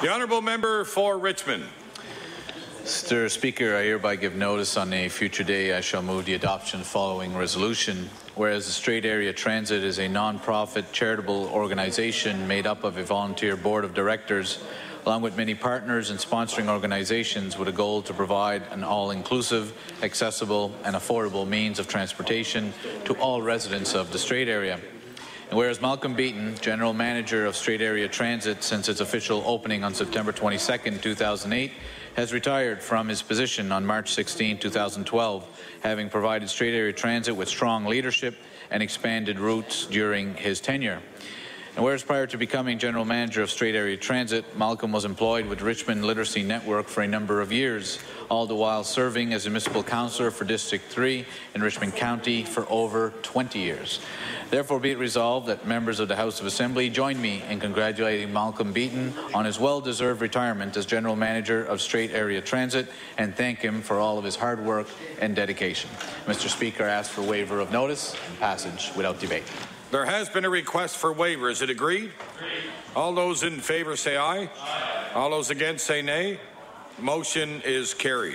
The honourable member for Richmond. Mr. Speaker, I hereby give notice on a future day I shall move the adoption of the following resolution. Whereas the Strait Area Transit is a non-profit charitable organisation made up of a volunteer board of directors, along with many partners and sponsoring organizations with a goal to provide an all-inclusive, accessible and affordable means of transportation to all residents of the Strait Area. And whereas Malcolm Beaton, General Manager of Strait Area Transit since its official opening on September 22, 2008, has retired from his position on March 16, 2012, having provided Strait Area Transit with strong leadership and expanded routes during his tenure. And whereas prior to becoming General Manager of Strait Area Transit, Malcolm was employed with Richmond Literacy Network for a number of years, all the while serving as a municipal councillor for District 3 in Richmond County for over 20 years. Therefore, be it resolved that members of the House of Assembly join me in congratulating Malcolm Beaton on his well-deserved retirement as General Manager of Strait Area Transit and thank him for all of his hard work and dedication. Mr. Speaker, I ask for waiver of notice and passage without debate. There has been a request for waiver. Is it agreed? All those in favour say aye. All those against say nay. Motion is carried.